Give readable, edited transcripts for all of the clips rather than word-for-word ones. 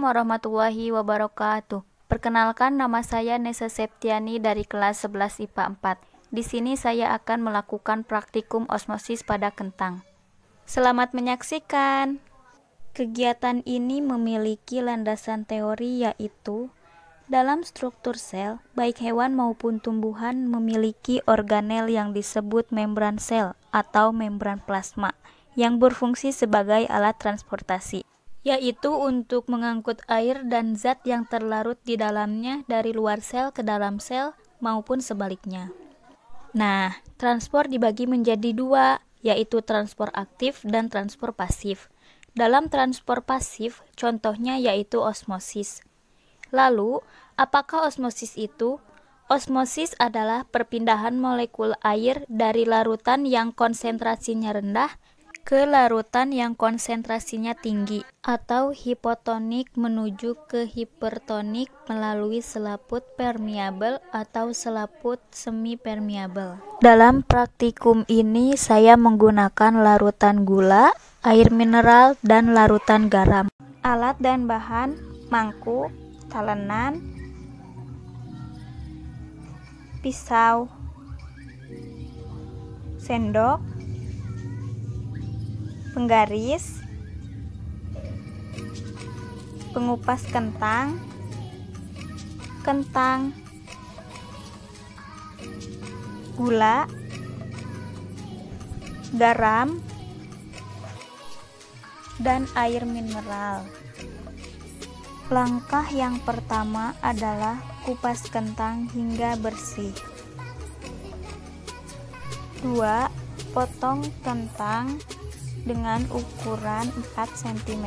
Assalamualaikum warahmatullahi wabarakatuh. Perkenalkan, nama saya Nesa Septiani dari kelas 11 IPA 4. Di sini saya akan melakukan praktikum osmosis pada kentang. Selamat menyaksikan. Kegiatan ini memiliki landasan teori, yaitu dalam struktur sel, baik hewan maupun tumbuhan memiliki organel yang disebut membran sel atau membran plasma yang berfungsi sebagai alat transportasi, yaitu untuk mengangkut air dan zat yang terlarut di dalamnya dari luar sel ke dalam sel maupun sebaliknya. Nah, transport dibagi menjadi dua, yaitu transport aktif dan transport pasif. Dalam transport pasif, contohnya yaitu osmosis. Lalu, apakah osmosis itu? Osmosis adalah perpindahan molekul air dari larutan yang konsentrasinya rendah ke larutan yang konsentrasinya tinggi atau hipotonik menuju ke hipertonik melalui selaput permeabel atau selaput semi-permeabel. Dalam praktikum ini saya menggunakan larutan gula, air mineral, dan larutan garam. Alat dan bahan: mangkuk, talenan, pisau, sendok, penggaris, pengupas kentang, gula, garam, dan air mineral. Langkah yang pertama adalah kupas kentang hingga bersih. 2. Potong kentang dengan ukuran 4 cm.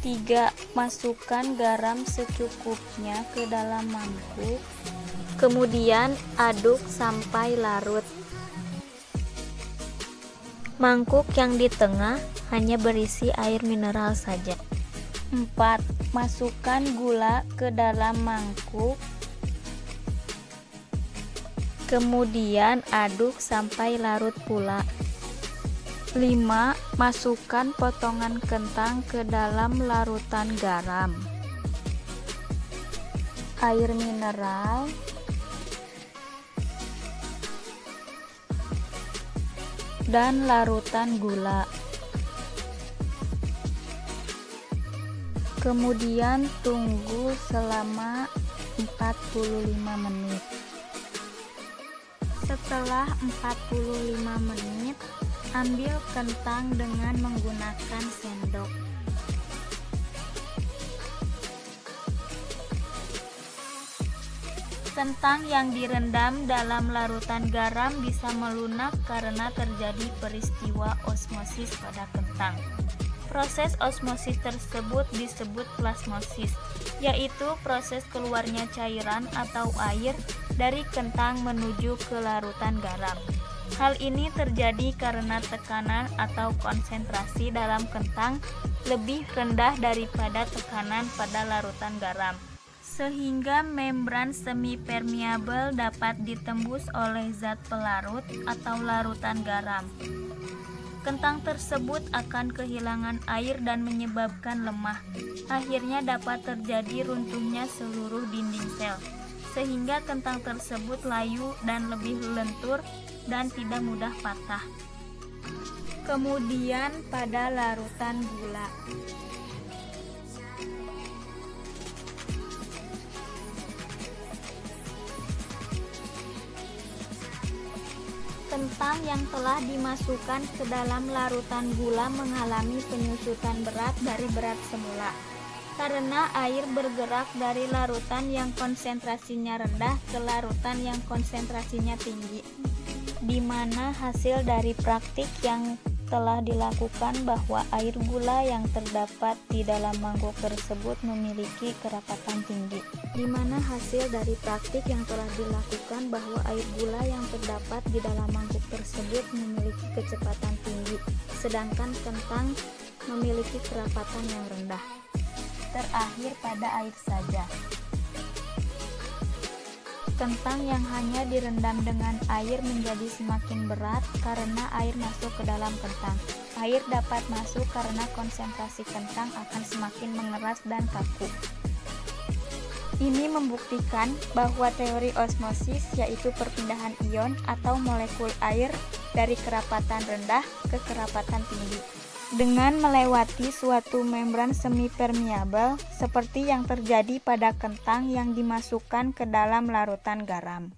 3. Masukkan garam secukupnya ke dalam mangkuk. Kemudian aduk sampai larut. Mangkuk yang di tengah hanya berisi air mineral saja. 4. Masukkan gula ke dalam mangkuk. Kemudian aduk sampai larut pula. 5. Masukkan potongan kentang ke dalam larutan garam, air mineral, dan larutan gula. Kemudian tunggu selama 45 menit. Setelah 45 menit, ambil kentang dengan menggunakan sendok. Kentang yang direndam dalam larutan garam bisa melunak karena terjadi peristiwa osmosis pada kentang. Proses osmosis tersebut disebut plasmosis, yaitu proses keluarnya cairan atau air dari kentang menuju ke larutan garam. Hal ini terjadi karena tekanan atau konsentrasi dalam kentang lebih rendah daripada tekanan pada larutan garam, sehingga membran semi-permeabel dapat ditembus oleh zat pelarut atau larutan garam. Kentang tersebut akan kehilangan air dan menyebabkan lemah. Akhirnya dapat terjadi runtuhnya seluruh dinding sel, sehingga kentang tersebut layu dan lebih lentur dan tidak mudah patah. Kemudian pada larutan gula. Kentang yang telah dimasukkan ke dalam larutan gula mengalami penyusutan berat dari berat semula, karena air bergerak dari larutan yang konsentrasinya rendah ke larutan yang konsentrasinya tinggi, di mana hasil dari praktik yang telah dilakukan bahwa air gula yang terdapat di dalam mangkuk tersebut memiliki kerapatan tinggi. Di mana hasil dari praktik yang telah dilakukan bahwa air gula yang terdapat di dalam mangkuk tersebut memiliki kecepatan tinggi, sedangkan kentang memiliki kerapatan yang rendah. Terakhir pada air saja. Kentang yang hanya direndam dengan air menjadi semakin berat karena air masuk ke dalam kentang. Air dapat masuk karena konsentrasi kentang akan semakin mengeras dan kaku. Ini membuktikan bahwa teori osmosis, yaitu perpindahan ion atau molekul air dari kerapatan rendah ke kerapatan tinggi, dengan melewati suatu membran semi-permeabel seperti yang terjadi pada kentang yang dimasukkan ke dalam larutan garam.